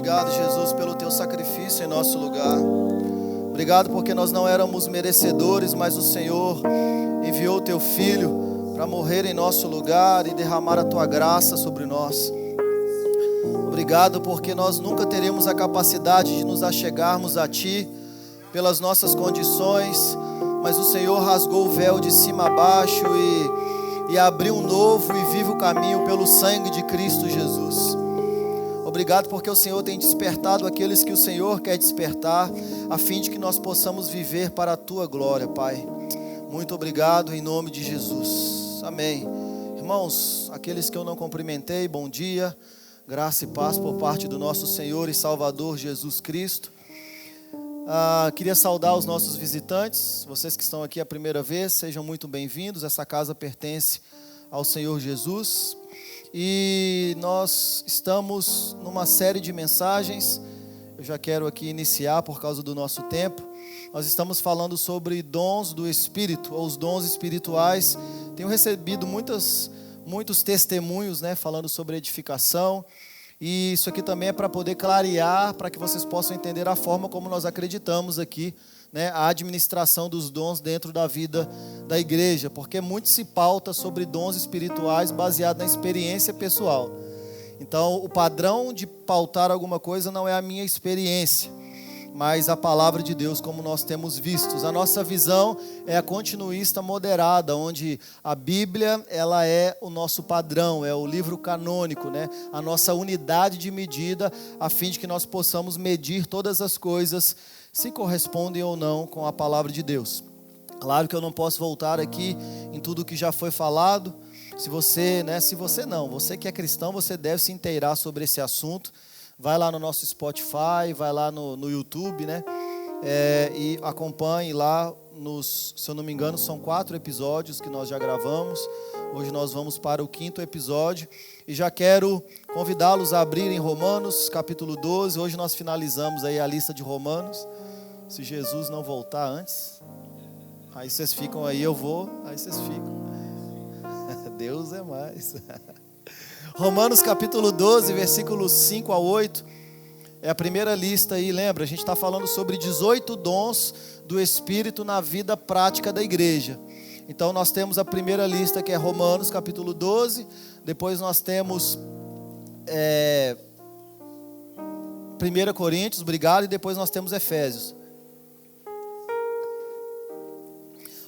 Obrigado, Jesus, pelo teu sacrifício em nosso lugar. Obrigado porque nós não éramos merecedores, mas o Senhor enviou o teu Filho para morrer em nosso lugar e derramar a tua graça sobre nós. Obrigado porque nós nunca teremos a capacidade de nos achegarmos a ti pelas nossas condições, mas o Senhor rasgou o véu de cima a baixo e abriu um novo e vivo caminho pelo sangue de Cristo Jesus. Obrigado porque o Senhor tem despertado aqueles que o Senhor quer despertar, a fim de que nós possamos viver para a tua glória, Pai. Muito obrigado em nome de Jesus. Amém. Irmãos, aqueles que eu não cumprimentei, bom dia, graça e paz por parte do nosso Senhor e Salvador Jesus Cristo. Queria saudar os nossos visitantes, vocês que estão aqui a primeira vez, sejam muito bem-vindos. Essa casa pertence ao Senhor Jesus e nós estamos numa série de mensagens. Eu já quero aqui iniciar por causa do nosso tempo. Nós estamos falando sobre dons do Espírito, ou os dons espirituais. Tenho recebido muitos testemunhos, falando sobre edificação. E isso aqui também é para poder clarear, para que vocês possam entender a forma como nós acreditamos aqui, a administração dos dons dentro da vida da igreja, porque muito se pauta sobre dons espirituais baseado na experiência pessoal. Então, o padrão de pautar alguma coisa não é a minha experiência, mas a palavra de Deus, como nós temos visto. A nossa visão é a continuista moderada, onde a Bíblia ela é o nosso padrão, é o livro canônico, a nossa unidade de medida, a fim de que nós possamos medir todas as coisas, se correspondem ou não com a palavra de Deus. Claro que eu não posso voltar aqui em tudo que já foi falado. Você que é cristão, você deve se inteirar sobre esse assunto. Vai lá no nosso Spotify, vai lá no YouTube, e acompanhe lá, se eu não me engano, são 4 episódios que nós já gravamos. Hoje nós vamos para o 5º episódio. E já quero convidá-los a abrirem Romanos, capítulo 12. Hoje nós finalizamos aí a lista de Romanos. Se Jesus não voltar antes, aí vocês ficam aí, eu vou, aí vocês ficam. Deus é mais. Romanos capítulo 12, versículos 5 a 8, é a primeira lista aí, lembra? A gente está falando sobre 18 dons do Espírito na vida prática da igreja. Então nós temos a primeira lista que é Romanos capítulo 12, depois nós temos 1 Coríntios, obrigado, e depois nós temos Efésios.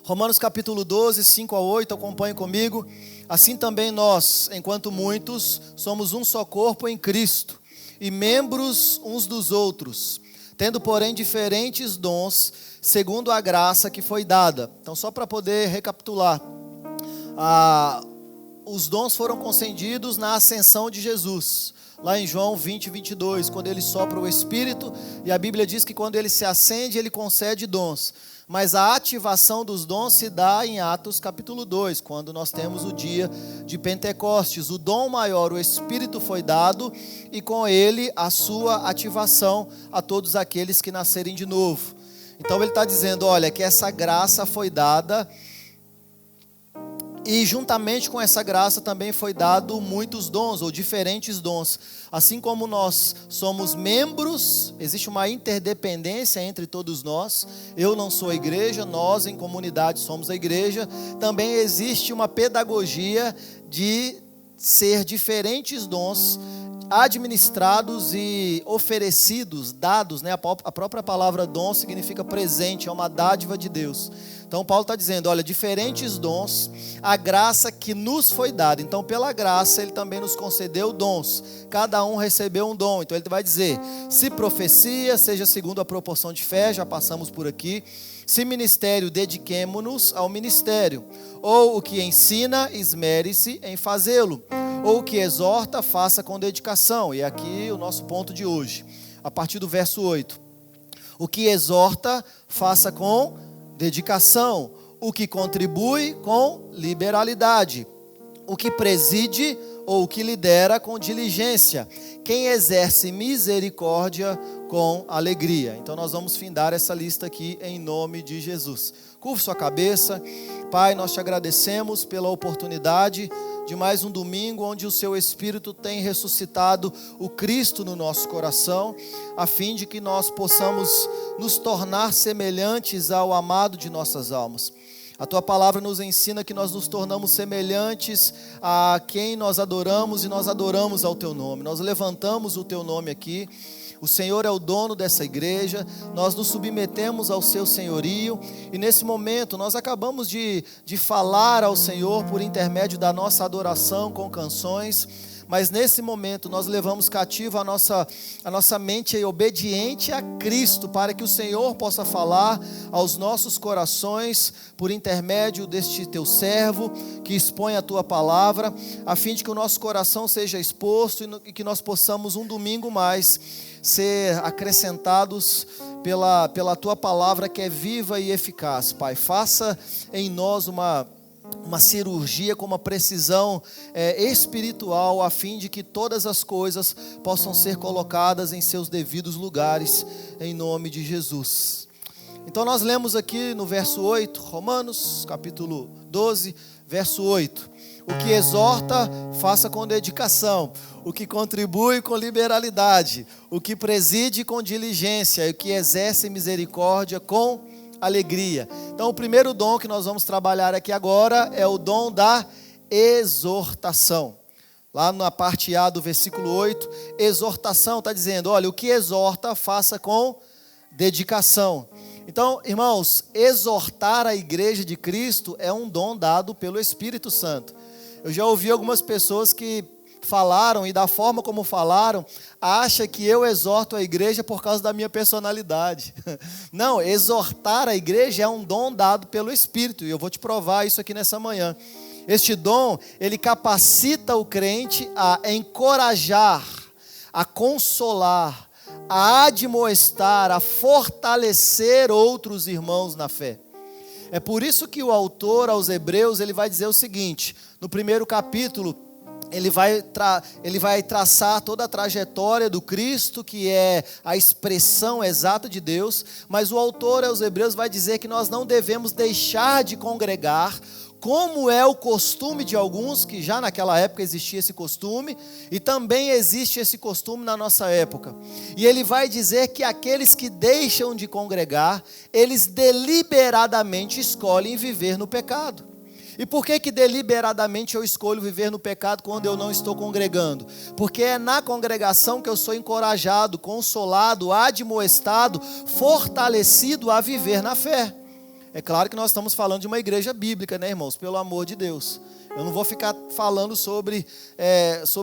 Romanos capítulo 12, 5 a 8, acompanhe comigo. Assim também nós, enquanto muitos, somos um só corpo em Cristo, e membros uns dos outros, tendo porém diferentes dons, segundo a graça que foi dada. Então, só para poder recapitular, os dons foram concedidos na ascensão de Jesus, lá em João 20, 22, quando ele sopra o Espírito, e a Bíblia diz que quando ele se acende, ele concede dons. Mas a ativação dos dons se dá em Atos capítulo 2, quando nós temos o dia de Pentecostes. O dom maior, o Espírito foi dado, e com ele a sua ativação a todos aqueles que nascerem de novo. Então ele está dizendo, olha, que essa graça foi dada, e juntamente com essa graça também foi dado muitos dons, ou diferentes dons. Assim como nós somos membros, existe uma interdependência entre todos nós. Eu não sou a igreja, nós em comunidade somos a igreja. Também existe uma pedagogia de ser diferentes dons administrados e oferecidos, dados, A própria palavra dom significa presente, é uma dádiva de Deus. Então Paulo está dizendo, olha, diferentes dons, a graça que nos foi dada. Então pela graça ele também nos concedeu dons, cada um recebeu um dom. Então ele vai dizer, se profecia, seja segundo a proporção de fé, já passamos por aqui. Se ministério, dediquemo-nos ao ministério. Ou o que ensina, esmere-se em fazê-lo. Ou o que exorta, faça com dedicação. E aqui o nosso ponto de hoje, a partir do verso 8. O que exorta, faça com dedicação. O que contribui, com liberalidade. O que preside ou o que lidera, com diligência. Quem exerce misericórdia, com alegria. Então nós vamos findar essa lista aqui em nome de Jesus. Curve sua cabeça. Pai, nós te agradecemos pela oportunidade de mais um domingo onde o seu Espírito tem ressuscitado o Cristo no nosso coração, a fim de que nós possamos nos tornar semelhantes ao amado de nossas almas. A tua palavra nos ensina que nós nos tornamos semelhantes a quem nós adoramos e nós adoramos ao teu nome. Nós levantamos o teu nome aqui. O Senhor é o dono dessa igreja, nós nos submetemos ao seu senhorio e nesse momento nós acabamos de falar ao Senhor por intermédio da nossa adoração com canções, mas nesse momento nós levamos cativo a nossa mente obediente a Cristo, para que o Senhor possa falar aos nossos corações por intermédio deste teu servo que expõe a tua palavra, a fim de que o nosso coração seja exposto e que nós possamos um domingo mais ser acrescentados pela tua palavra que é viva e eficaz. Pai, faça em nós uma cirurgia com uma precisão espiritual, a fim de que todas as coisas possam ser colocadas em seus devidos lugares, em nome de Jesus. Então nós lemos aqui no verso 8, Romanos capítulo 12, verso 8. O que exorta, faça com dedicação. O que contribui com liberalidade. O que preside com diligência. E o que exerce misericórdia com alegria. Então o primeiro dom que nós vamos trabalhar aqui agora é o dom da exortação. Lá na parte A do versículo 8, exortação está dizendo, olha, o que exorta, faça com dedicação. Então, irmãos, exortar a igreja de Cristo é um dom dado pelo Espírito Santo. Eu já ouvi algumas pessoas que falaram, e da forma como falaram, acha que eu exorto a igreja por causa da minha personalidade. Não, exortar a igreja é um dom dado pelo Espírito, e eu vou te provar isso aqui nessa manhã. Este dom, ele capacita o crente a encorajar, a consolar, a admoestar, a fortalecer outros irmãos na fé. É por isso que o autor aos Hebreus, ele vai dizer o seguinte, no primeiro capítulo, ele vai traçar toda a trajetória do Cristo, que é a expressão exata de Deus, mas o autor aos Hebreus vai dizer que nós não devemos deixar de congregar, como é o costume de alguns, que já naquela época existia esse costume, e também existe esse costume na nossa época. E ele vai dizer que aqueles que deixam de congregar, eles deliberadamente escolhem viver no pecado. E por que deliberadamente eu escolho viver no pecado quando eu não estou congregando? Porque é na congregação que eu sou encorajado, consolado, admoestado, fortalecido a viver na fé. É claro que nós estamos falando de uma igreja bíblica, né, irmãos? Pelo amor de Deus. Eu não vou ficar falando sobre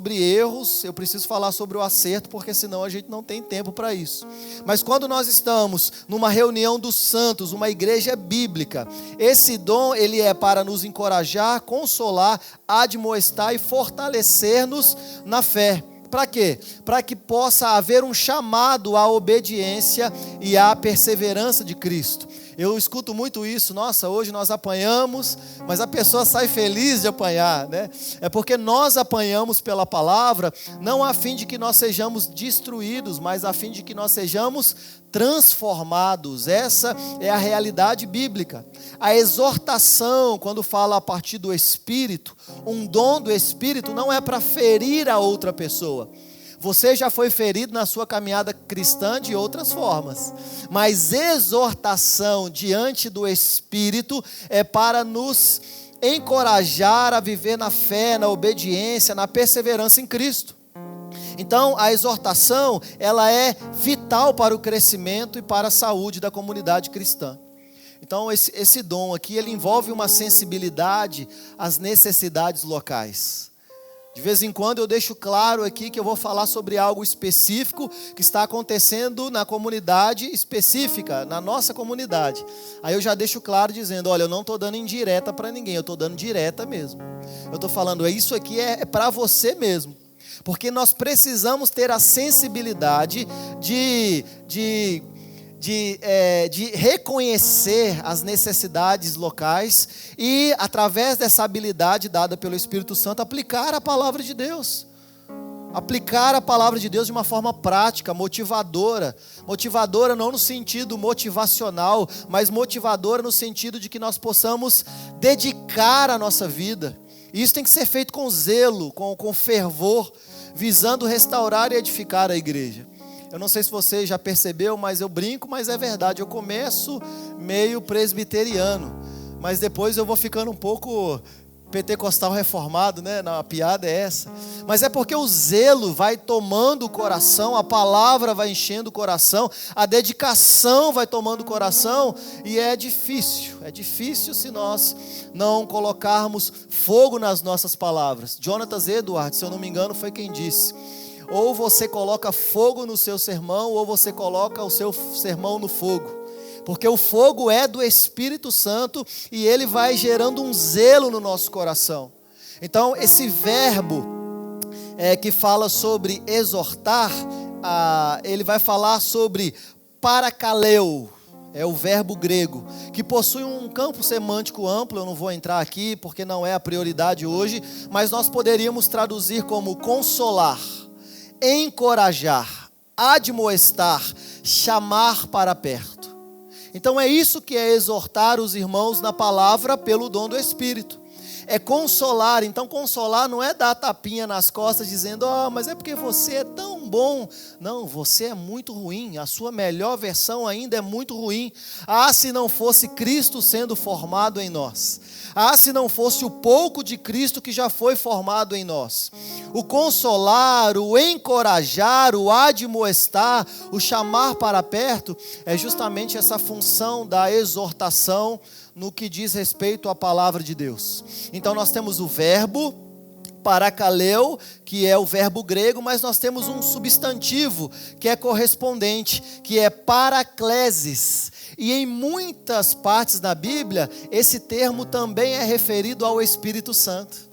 erros, eu preciso falar sobre o acerto, porque senão a gente não tem tempo para isso. Mas quando nós estamos numa reunião dos santos, uma igreja bíblica, esse dom ele é para nos encorajar, consolar, admoestar e fortalecer-nos na fé. Para quê? Para que possa haver um chamado à obediência e à perseverança de Cristo. Eu escuto muito isso, nossa, hoje nós apanhamos, mas a pessoa sai feliz de apanhar, né? É porque nós apanhamos pela palavra, não a fim de que nós sejamos destruídos, mas a fim de que nós sejamos transformados. Essa é a realidade bíblica. A exortação, quando fala a partir do Espírito, um dom do Espírito não é para ferir a outra pessoa. Você já foi ferido na sua caminhada cristã de outras formas, mas exortação diante do Espírito é para nos encorajar a viver na fé, na obediência, na perseverança em Cristo. Então, a exortação, ela é vital para o crescimento e para a saúde da comunidade cristã. Então, esse dom aqui, ele envolve uma sensibilidade às necessidades locais. De vez em quando eu deixo claro aqui que eu vou falar sobre algo específico que está acontecendo na comunidade específica, na nossa comunidade. Aí eu já deixo claro dizendo, olha, eu não estou dando indireta para ninguém, eu estou dando direta mesmo. Eu estou falando, isso aqui é para você mesmo. Porque nós precisamos ter a sensibilidade de reconhecer as necessidades locais e, através dessa habilidade dada pelo Espírito Santo, aplicar a palavra de Deus. Aplicar a palavra de Deus de uma forma prática, motivadora. Motivadora não no sentido motivacional, mas motivadora no sentido de que nós possamos dedicar a nossa vida. E isso tem que ser feito com zelo, com fervor, visando restaurar e edificar a igreja. Eu não sei se você já percebeu, mas eu brinco, mas é verdade. Eu começo meio presbiteriano, mas depois eu vou ficando um pouco pentecostal reformado, né? Não, a piada é essa. Mas é porque o zelo vai tomando o coração, a palavra vai enchendo o coração, a dedicação vai tomando o coração, e é difícil se nós não colocarmos fogo nas nossas palavras. Jonathan Edwards, se eu não me engano, foi quem disse: ou você coloca fogo no seu sermão, ou você coloca o seu sermão no fogo. Porque o fogo é do Espírito Santo e ele vai gerando um zelo no nosso coração. Então, esse verbo que fala sobre exortar, ele vai falar sobre parakaleo, é o verbo grego, que possui um campo semântico amplo. Eu não vou entrar aqui porque não é a prioridade hoje, mas nós poderíamos traduzir como consolar, encorajar, admoestar, chamar para perto. Então é isso que é exortar os irmãos na palavra pelo dom do Espírito. É consolar. Então consolar não é dar tapinha nas costas dizendo: mas é porque você é tão bom. Não, você é muito ruim. A sua melhor versão ainda é muito ruim. Se não fosse Cristo sendo formado em nós. Se não fosse o pouco de Cristo que já foi formado em nós. O consolar, o encorajar, o admoestar, o chamar para perto, é justamente essa função da exortação no que diz respeito à palavra de Deus. Então nós temos o verbo parakaleo, que é o verbo grego, mas nós temos um substantivo que é correspondente, que é paraklesis. E em muitas partes da Bíblia, esse termo também é referido ao Espírito Santo.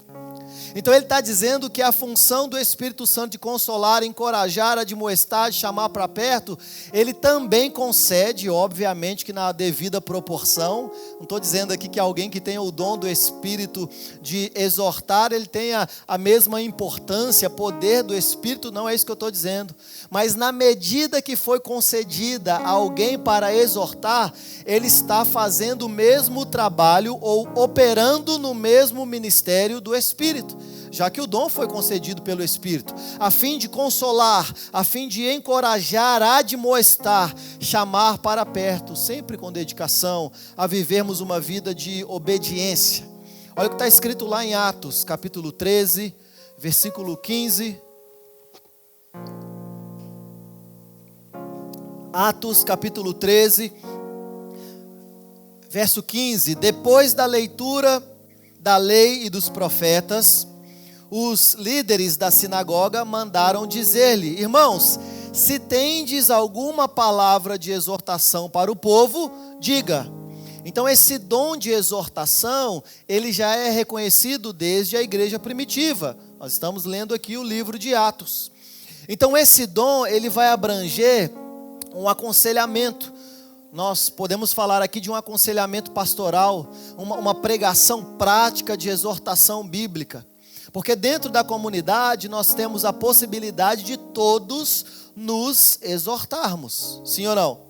Então ele está dizendo que a função do Espírito Santo de consolar, encorajar, admoestar, de chamar para perto, ele também concede, obviamente que na devida proporção. Não estou dizendo aqui que alguém que tenha o dom do Espírito de exortar, ele tenha a mesma importância, poder do Espírito, não é isso que eu estou dizendo. Mas na medida que foi concedida a alguém para exortar, ele está fazendo o mesmo trabalho ou operando no mesmo ministério do Espírito. Já que o dom foi concedido pelo Espírito, a fim de consolar, a fim de encorajar, admoestar, chamar para perto, sempre com dedicação, a vivermos uma vida de obediência. Olha o que está escrito lá em Atos, capítulo 13, versículo 15. Atos, capítulo 13, verso 15. Depois da leitura da lei e dos profetas, os líderes da sinagoga mandaram dizer-lhe: irmãos, se tendes alguma palavra de exortação para o povo, diga. Então esse dom de exortação, ele já é reconhecido desde a igreja primitiva. Nós estamos lendo aqui o livro de Atos. Então esse dom, ele vai abranger um aconselhamento. Nós podemos falar aqui de um aconselhamento pastoral, uma pregação prática de exortação bíblica. Porque dentro da comunidade nós temos a possibilidade de todos nos exortarmos. Sim ou não?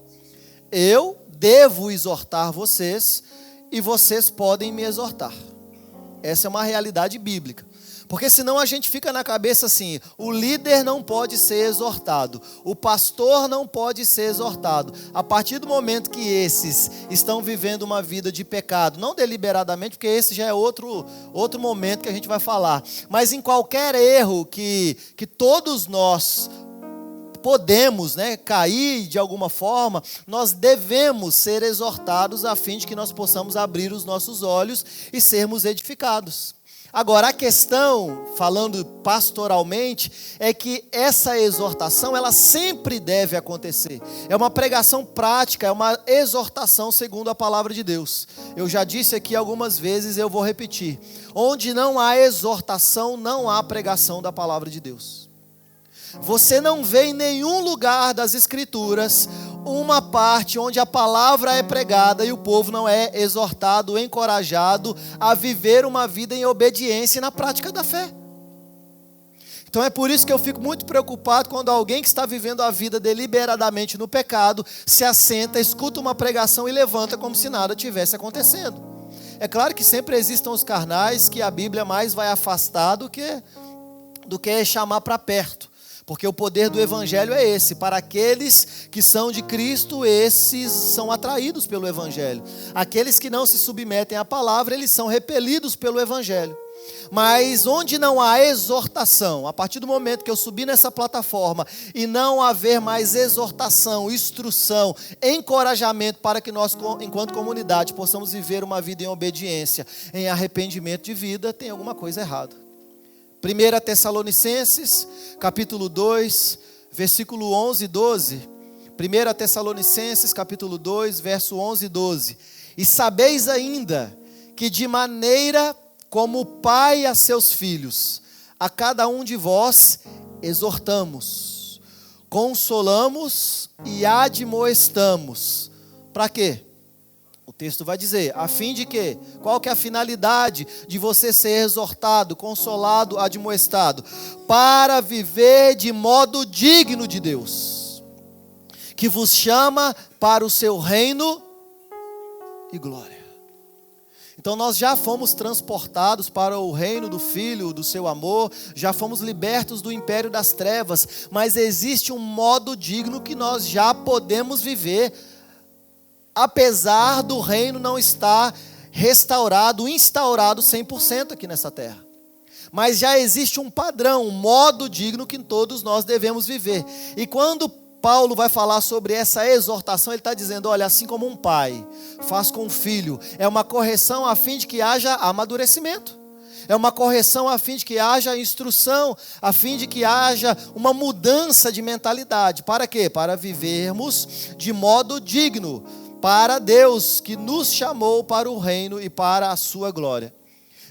Eu devo exortar vocês e vocês podem me exortar. Essa é uma realidade bíblica. Porque senão a gente fica na cabeça assim: o líder não pode ser exortado, o pastor não pode ser exortado. A partir do momento que esses estão vivendo uma vida de pecado, não deliberadamente, porque esse já é outro momento que a gente vai falar, mas em qualquer erro que todos nós podemos, cair de alguma forma, nós devemos ser exortados a fim de que nós possamos abrir os nossos olhos e sermos edificados. Agora, a questão, falando pastoralmente, é que essa exortação, ela sempre deve acontecer. É uma pregação prática, é uma exortação segundo a palavra de Deus. Eu já disse aqui algumas vezes, eu vou repetir. Onde não há exortação, não há pregação da palavra de Deus. Você não vê em nenhum lugar das Escrituras uma parte onde a palavra é pregada e o povo não é exortado, encorajado a viver uma vida em obediência e na prática da fé. Então é por isso que eu fico muito preocupado quando alguém que está vivendo a vida deliberadamente no pecado se assenta, escuta uma pregação e levanta como se nada tivesse acontecendo. É claro que sempre existam os carnais que a Bíblia mais vai afastar do que chamar para perto. Porque o poder do Evangelho é esse. Para aqueles que são de Cristo, esses são atraídos pelo Evangelho. Aqueles que não se submetem à palavra, eles são repelidos pelo Evangelho. Mas onde não há exortação, a partir do momento que eu subir nessa plataforma e não haver mais exortação, instrução, encorajamento para que nós, enquanto comunidade, possamos viver uma vida em obediência, em arrependimento de vida, tem alguma coisa errada. 1 Tessalonicenses, capítulo 2, versículo 11 e 12. 1 Tessalonicenses, capítulo 2, verso 11 e 12. E sabeis ainda que de maneira como o Pai a seus filhos, a cada um de vós exortamos, consolamos e admoestamos. Para quê? O texto vai dizer, a fim de quê? Qual que é a finalidade de você ser exortado, consolado, admoestado? Para viver de modo digno de Deus, que vos chama para o seu reino e glória. Então nós já fomos transportados para o reino do Filho, do seu amor, já fomos libertos do império das trevas, mas existe um modo digno que nós já podemos viver, apesar do reino não estar restaurado, instaurado 100% aqui nessa terra. Mas já existe um padrão, um modo digno que todos nós devemos viver. E quando Paulo vai falar sobre essa exortação, ele está dizendo, olha, assim como um pai faz com o filho, é uma correção a fim de que haja amadurecimento. É uma correção a fim de que haja instrução, a fim de que haja uma mudança de mentalidade. Para quê? Para vivermos de modo digno, para Deus que nos chamou para o reino e para a sua glória.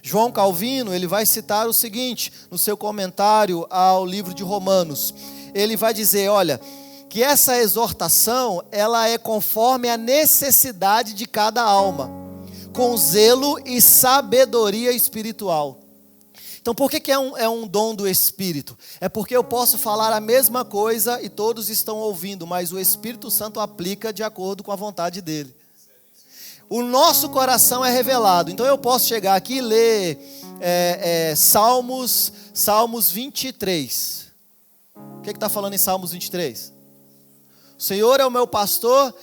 João Calvino, ele vai citar o seguinte, no seu comentário ao livro de Romanos. Ele vai dizer, olha, que essa exortação, ela é conforme a necessidade de cada alma, com zelo e sabedoria espiritual. Então por que é um dom do Espírito? É porque eu posso falar a mesma coisa e todos estão ouvindo, mas o Espírito Santo aplica de acordo com a vontade dele. O nosso coração é revelado, então eu posso chegar aqui e ler Salmos 23. O que está falando em Salmos 23? O Senhor é o meu pastor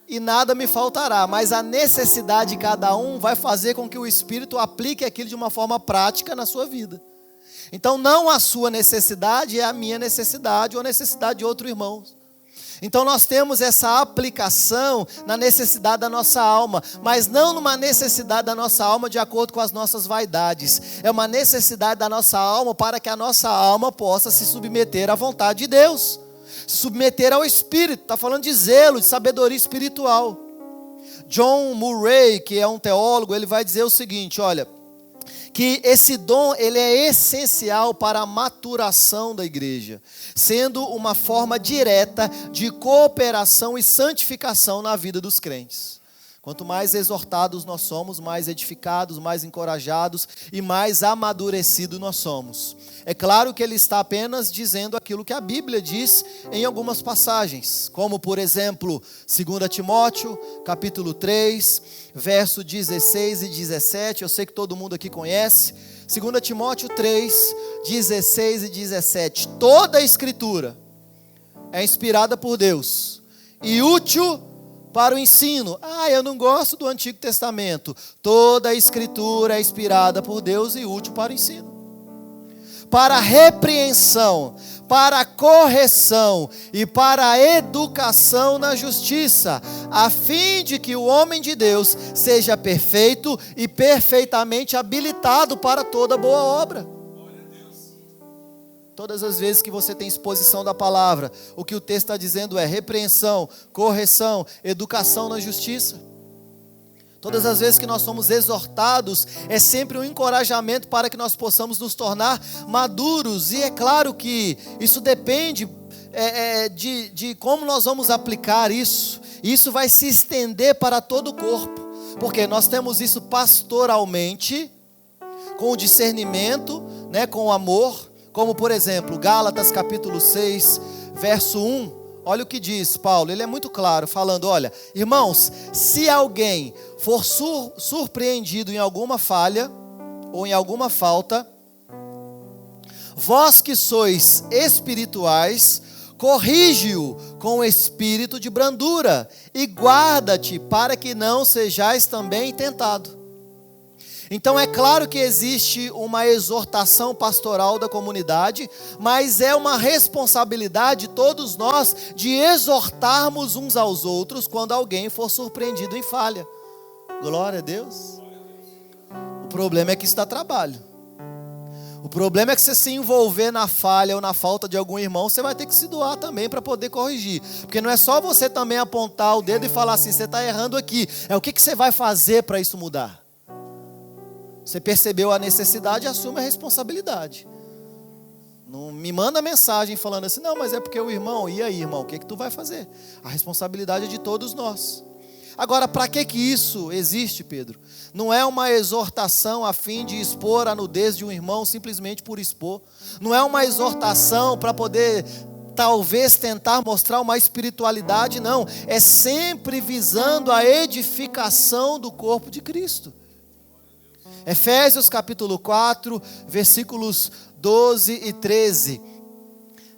e nada me faltará, mas a necessidade de cada um vai fazer com que o Espírito aplique aquilo de uma forma prática na sua vida. Então não a sua necessidade é a minha necessidade ou a necessidade de outro irmão. Então nós temos essa aplicação na necessidade da nossa alma, mas não numa necessidade da nossa alma de acordo com as nossas vaidades. É uma necessidade da nossa alma para que a nossa alma possa se submeter à vontade de Deus. Se submeter ao Espírito, está falando de zelo, de sabedoria espiritual. John Murray, que é um teólogo, ele vai dizer o seguinte, olha, que esse dom ele é essencial para a maturação da igreja, sendo uma forma direta de cooperação e santificação na vida dos crentes. Quanto mais exortados nós somos, mais edificados, mais encorajados e mais amadurecidos nós somos. É claro que ele está apenas dizendo aquilo que a Bíblia diz em algumas passagens, como por exemplo, 2 Timóteo, capítulo 3, verso 16 e 17, eu sei que todo mundo aqui conhece. 2 Timóteo 3, 16 e 17, toda a Escritura é inspirada por Deus e útil para o ensino. Eu não gosto do Antigo Testamento. Toda a Escritura é inspirada por Deus e útil para o ensino, para a repreensão, para a correção e para a educação na justiça, a fim de que o homem de Deus seja perfeito e perfeitamente habilitado para toda boa obra. Todas as vezes que você tem exposição da palavra, o que o texto está dizendo é repreensão, correção, educação na justiça. Todas as vezes que nós somos exortados, é sempre um encorajamento para que nós possamos nos tornar maduros. E é claro que isso depende de como nós vamos aplicar isso. Isso vai se estender para todo o corpo, porque nós temos isso pastoralmente, com o discernimento, com o amor, Como por exemplo, Gálatas capítulo 6, verso 1. Olha o que diz Paulo, ele é muito claro, falando, olha, irmãos, se alguém for surpreendido em alguma falha, ou em alguma falta, vós que sois espirituais, corrige-o com o espírito de brandura, e guarda-te para que não sejais também tentado. Então é claro que existe uma exortação pastoral da comunidade, mas é uma responsabilidade de todos nós de exortarmos uns aos outros quando alguém for surpreendido em falha. Glória a Deus. O problema é que isso dá trabalho. O problema é que você se envolver na falha ou na falta de algum irmão, você vai ter que se doar também para poder corrigir. Porque não é só você também apontar o dedo e falar assim, você está errando aqui. É o que você vai fazer para isso mudar. Você percebeu a necessidade, assume a responsabilidade. Não me manda mensagem falando assim, não, mas é porque o irmão, e aí irmão, o que tu vai fazer? A responsabilidade é de todos nós. Agora, para que isso existe, Pedro? Não é uma exortação a fim de expor a nudez de um irmão simplesmente por expor. Não é uma exortação para poder, talvez, tentar mostrar uma espiritualidade, não. É sempre visando a edificação do corpo de Cristo. Efésios capítulo 4, versículos 12 e 13.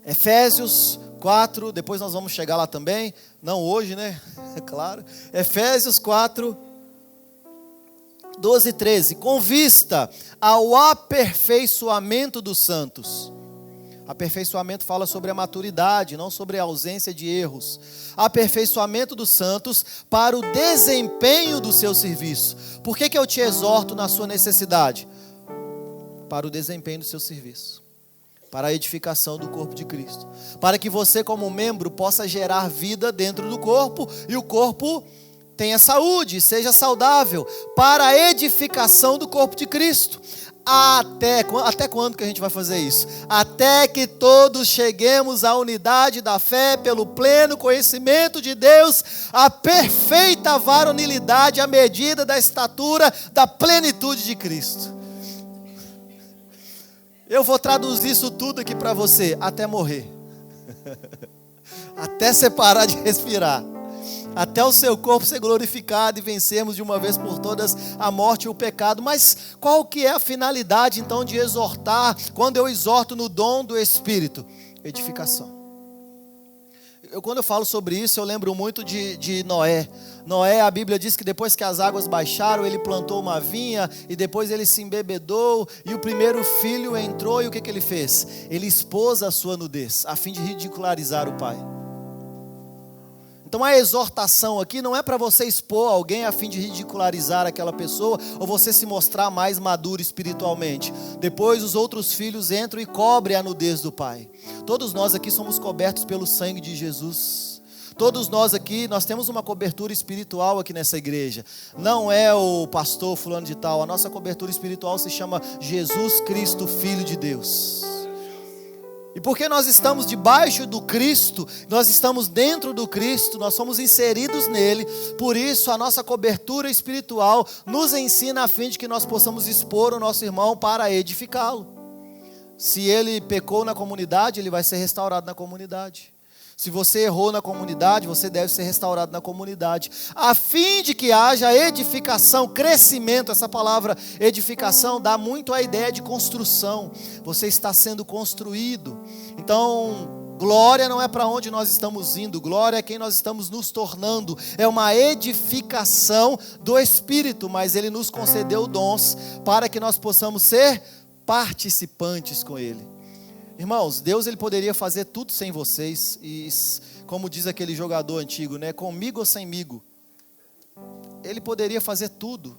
Efésios 4, depois nós vamos chegar lá também, não hoje, né? É claro. Efésios 4, 12 e 13. Com vista ao aperfeiçoamento dos santos. Aperfeiçoamento fala sobre a maturidade, não sobre a ausência de erros. Aperfeiçoamento dos santos para o desempenho do seu serviço. Por que eu te exorto na sua necessidade? Para o desempenho do seu serviço. Para a edificação do corpo de Cristo. Para que você como membro possa gerar vida dentro do corpo e o corpo tenha saúde, seja saudável. Para a edificação do corpo de Cristo. Até quando que a gente vai fazer isso? Até que todos cheguemos à unidade da fé, pelo pleno conhecimento de Deus, a perfeita varonilidade, à medida da estatura da plenitude de Cristo. Eu vou traduzir isso tudo aqui para você, até morrer. Até você parar de respirar. Até o seu corpo ser glorificado e vencermos de uma vez por todas a morte e o pecado. Mas qual que é a finalidade então de exortar, quando eu exorto no dom do Espírito? Edificação. Quando eu falo sobre isso, eu lembro muito de Noé. Noé, a Bíblia diz que depois que as águas baixaram, ele plantou uma vinha e depois ele se embebedou e o primeiro filho entrou e o que ele fez? Ele expôs a sua nudez, a fim de ridicularizar o pai. Então a exortação aqui não é para você expor alguém a fim de ridicularizar aquela pessoa ou você se mostrar mais maduro espiritualmente. Depois os outros filhos entram e cobrem a nudez do pai. Todos nós aqui somos cobertos pelo sangue de Jesus. Todos nós aqui, nós temos uma cobertura espiritual aqui nessa igreja. Não é o pastor fulano de tal, a nossa cobertura espiritual se chama Jesus Cristo, Filho de Deus. E porque nós estamos debaixo do Cristo, nós estamos dentro do Cristo, nós somos inseridos nele, por isso a nossa cobertura espiritual nos ensina a fim de que nós possamos expor o nosso irmão para edificá-lo. Se ele pecou na comunidade, ele vai ser restaurado na comunidade. Se você errou na comunidade, você deve ser restaurado na comunidade, a fim de que haja edificação, crescimento. Essa palavra edificação dá muito a ideia de construção. Você está sendo construído. Então, glória não é para onde nós estamos indo, glória é quem nós estamos nos tornando. É uma edificação do Espírito, mas Ele nos concedeu dons para que nós possamos ser participantes com Ele. Irmãos, Deus ele poderia fazer tudo sem vocês, e como diz aquele jogador antigo, né? Comigo ou semigo. Ele poderia fazer tudo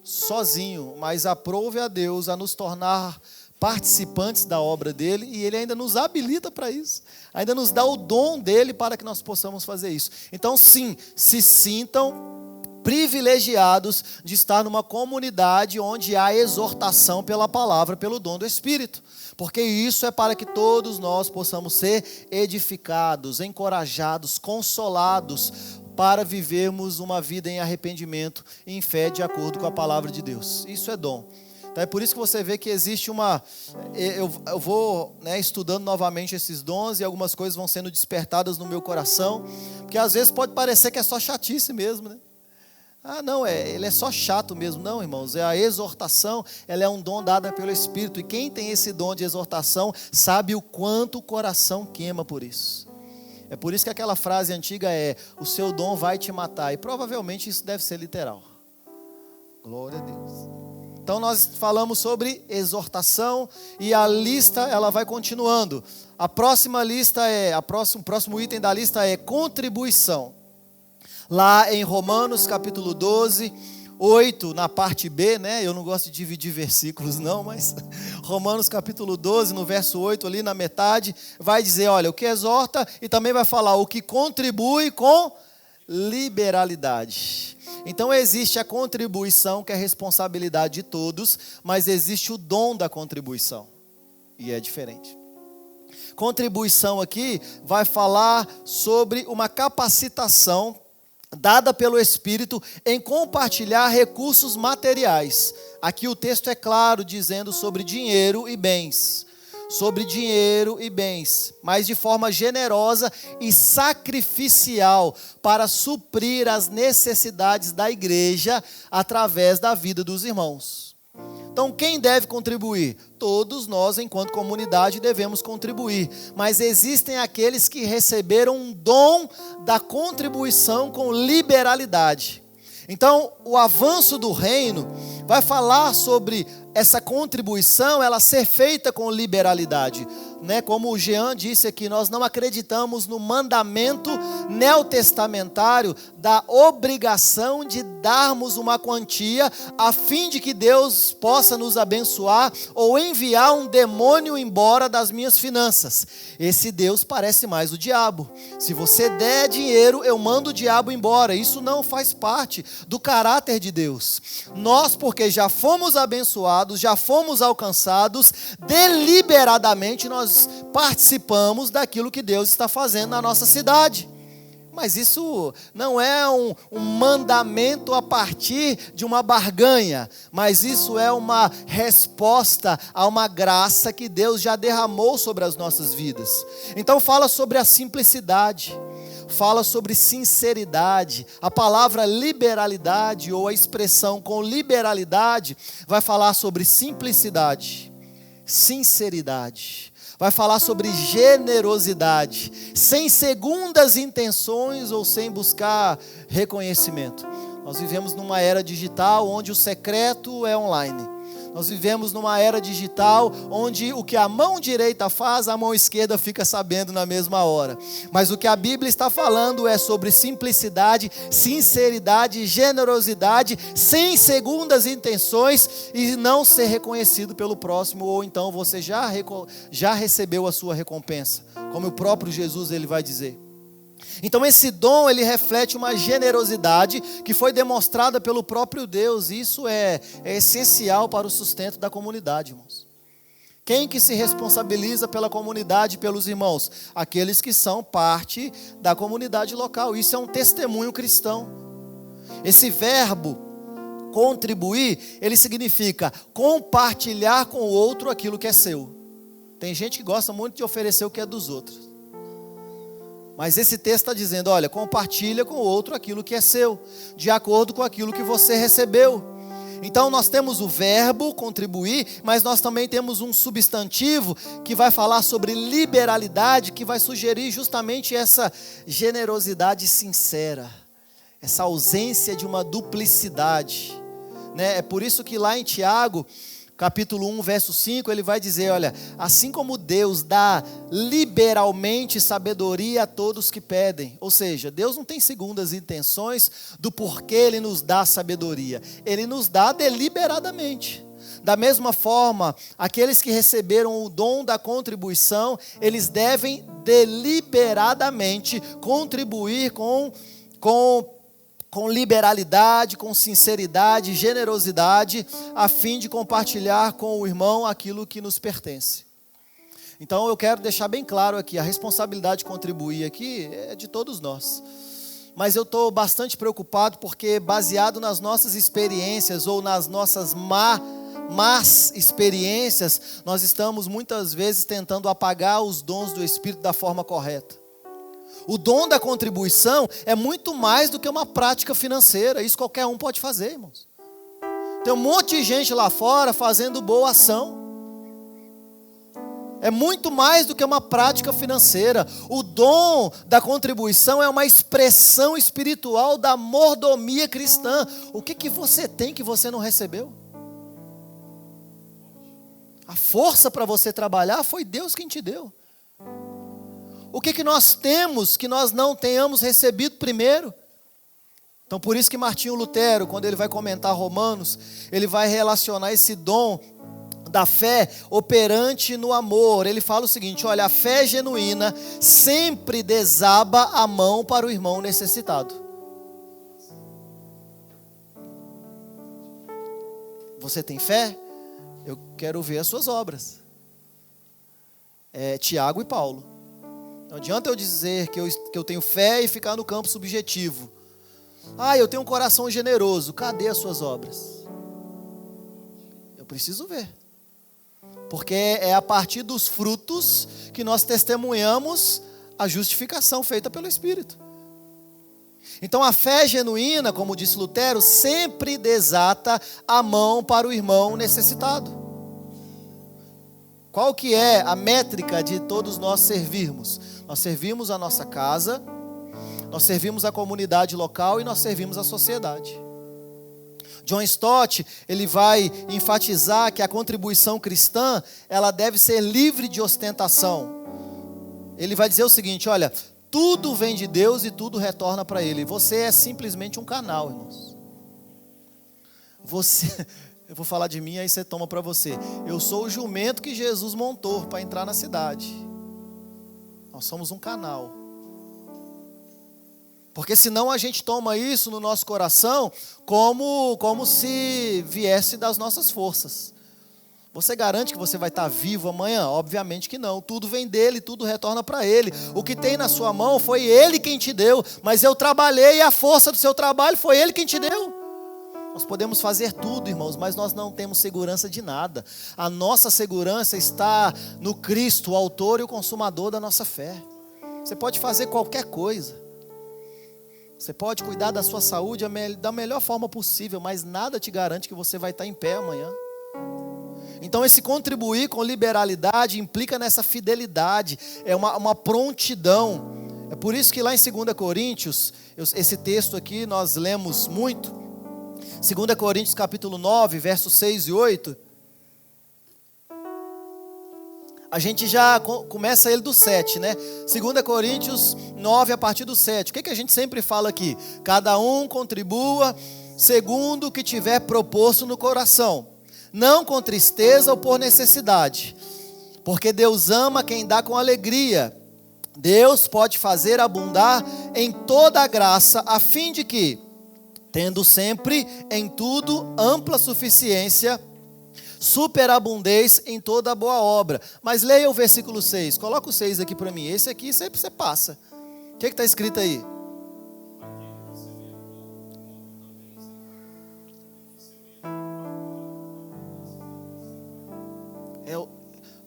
sozinho, mas aprove a Deus a nos tornar participantes da obra dele, e ele ainda nos habilita para isso, ainda nos dá o dom dele para que nós possamos fazer isso. Então sim, se sintam privilegiados de estar numa comunidade onde há exortação pela palavra, pelo dom do Espírito, porque isso é para que todos nós possamos ser edificados, encorajados, consolados, para vivermos uma vida em arrependimento e em fé de acordo com a palavra de Deus. Isso é dom. Então é por isso que você vê que existe uma... Eu vou, estudando novamente esses dons e algumas coisas vão sendo despertadas no meu coração, porque às vezes pode parecer que é só chatice mesmo, né? Ah, não, ele é só chato mesmo. Não, irmãos, a exortação, ela é um dom dado pelo Espírito. E quem tem esse dom de exortação sabe o quanto o coração queima por isso. É por isso que aquela frase antiga é: o seu dom vai te matar. E provavelmente isso deve ser literal. Glória a Deus. Então nós falamos sobre exortação e a lista ela vai continuando. A próxima lista o próximo item da lista é contribuição. Lá em Romanos capítulo 12, 8, na parte B, eu não gosto de dividir versículos não, mas Romanos capítulo 12, no verso 8, ali na metade, vai dizer, olha, o que exorta e também vai falar o que contribui com liberalidade. Então existe a contribuição, que é a responsabilidade de todos, mas existe o dom da contribuição, e é diferente. Contribuição aqui vai falar sobre uma capacitação dada pelo Espírito em compartilhar recursos materiais. Aqui o texto é claro, dizendo sobre dinheiro e bens. Sobre dinheiro e bens, mas de forma generosa e sacrificial para suprir as necessidades da igreja através da vida dos irmãos. Então, quem deve contribuir? Todos nós, enquanto comunidade, devemos contribuir. Mas existem aqueles que receberam um dom da contribuição com liberalidade. Então, o avanço do reino vai falar sobre essa contribuição, ela ser feita com liberalidade. Como o Jean disse aqui, nós não acreditamos no mandamento neotestamentário da obrigação de darmos uma quantia a fim de que Deus possa nos abençoar ou enviar um demônio embora das minhas finanças. Esse Deus parece mais o diabo. Se você der dinheiro, eu mando o diabo embora. Isso não faz parte do caráter de Deus. Nós, porque já fomos abençoados, já fomos alcançados, deliberadamente nós participamos daquilo que Deus está fazendo na nossa cidade. Mas isso não é um mandamento a partir de uma barganha, mas isso é uma resposta a uma graça que Deus já derramou sobre as nossas vidas. Então fala sobre a simplicidade, fala sobre sinceridade. A palavra liberalidade ou a expressão com liberalidade vai falar sobre simplicidade, sinceridade. Vai falar sobre generosidade, sem segundas intenções ou sem buscar reconhecimento. Nós vivemos numa era digital onde o secreto é online. Nós vivemos numa era digital onde o que a mão direita faz, a mão esquerda fica sabendo na mesma hora. Mas o que a Bíblia está falando é sobre simplicidade, sinceridade, generosidade, sem segundas intenções e não ser reconhecido pelo próximo, ou então você já recebeu a sua recompensa, como o próprio Jesus ele vai dizer. Então esse dom ele reflete uma generosidade que foi demonstrada pelo próprio Deus. E isso é essencial para o sustento da comunidade, irmãos. Quem que se responsabiliza pela comunidade, pelos irmãos? Aqueles que são parte da comunidade local. Isso é um testemunho cristão. Esse verbo contribuir, ele significa compartilhar com o outro aquilo que é seu. Tem gente que gosta muito de oferecer o que é dos outros. Mas esse texto está dizendo, olha, compartilha com o outro aquilo que é seu, de acordo com aquilo que você recebeu. Então nós temos o verbo contribuir, mas nós também temos um substantivo que vai falar sobre liberalidade, que vai sugerir justamente essa generosidade sincera, essa ausência de uma duplicidade. É por isso que lá em Tiago, capítulo 1, verso 5, ele vai dizer, olha, assim como Deus dá liberalmente sabedoria a todos que pedem. Ou seja, Deus não tem segundas intenções do porquê Ele nos dá sabedoria. Ele nos dá deliberadamente. Da mesma forma, aqueles que receberam o dom da contribuição, eles devem deliberadamente contribuir com liberalidade, com sinceridade, generosidade, a fim de compartilhar com o irmão aquilo que nos pertence. Então eu quero deixar bem claro aqui, a responsabilidade de contribuir aqui é de todos nós. Mas eu estou bastante preocupado porque, baseado nas nossas experiências ou nas nossas má más experiências, nós estamos muitas vezes tentando apagar os dons do Espírito da forma correta. O dom da contribuição é muito mais do que uma prática financeira. Isso qualquer um pode fazer, irmãos. Tem um monte de gente lá fora fazendo boa ação. É muito mais do que uma prática financeira. O dom da contribuição é uma expressão espiritual da mordomia cristã. O que você tem que você não recebeu? A força para você trabalhar foi Deus quem te deu. O que nós temos que nós não tenhamos recebido primeiro? Então por isso que Martinho Lutero, quando ele vai comentar Romanos, ele vai relacionar esse dom da fé operante no amor. Ele fala o seguinte: olha, a fé genuína sempre desaba a mão para o irmão necessitado. Você tem fé? Eu quero ver as suas obras. Tiago e Paulo. Não adianta eu dizer que eu tenho fé e ficar no campo subjetivo. Eu tenho um coração generoso. Cadê as suas obras? Eu preciso ver. Porque é a partir dos frutos que nós testemunhamos a justificação feita pelo Espírito. Então a fé genuína, como disse Lutero, sempre desata a mão para o irmão necessitado. Qual que é a métrica de todos nós servirmos? Nós servimos a nossa casa, nós servimos a comunidade local e nós servimos a sociedade. John Stott, ele vai enfatizar que a contribuição cristã, ela deve ser livre de ostentação. Ele vai dizer o seguinte: olha, tudo vem de Deus e tudo retorna para Ele. Você é simplesmente um canal, irmãos. Eu vou falar de mim, aí você toma para você. Eu sou o jumento que Jesus montou para entrar na cidade. Nós somos um canal. Porque senão a gente toma isso no nosso coração como se viesse das nossas forças. Você garante que você vai estar vivo amanhã? Obviamente que não. Tudo vem dele, tudo retorna para ele. O que tem na sua mão foi ele quem te deu. Mas eu trabalhei e a força do seu trabalho foi ele quem te deu. Nós podemos fazer tudo, irmãos, mas nós não temos segurança de nada. A nossa segurança está no Cristo, o autor e o consumador da nossa fé. Você pode fazer qualquer coisa. Você pode cuidar da sua saúde da melhor forma possível, mas nada te garante que você vai estar em pé amanhã. Então esse contribuir com liberalidade implica nessa fidelidade, é uma prontidão. É por isso que lá em 2 Coríntios, esse texto aqui nós lemos muito, 2 Coríntios capítulo 9, versos 6 e 8, a gente já começa ele do 7, né? 2 Coríntios 9, a partir do 7. O que a gente sempre fala aqui? Cada um contribua segundo o que tiver proposto no coração, não com tristeza ou por necessidade, porque Deus ama quem dá com alegria. Deus pode fazer abundar em toda a graça, a fim de que, tendo sempre em tudo ampla suficiência, superabundez em toda boa obra. Mas leia o versículo 6, coloca o 6 aqui para mim. Esse aqui sempre você passa. O que está escrito aí?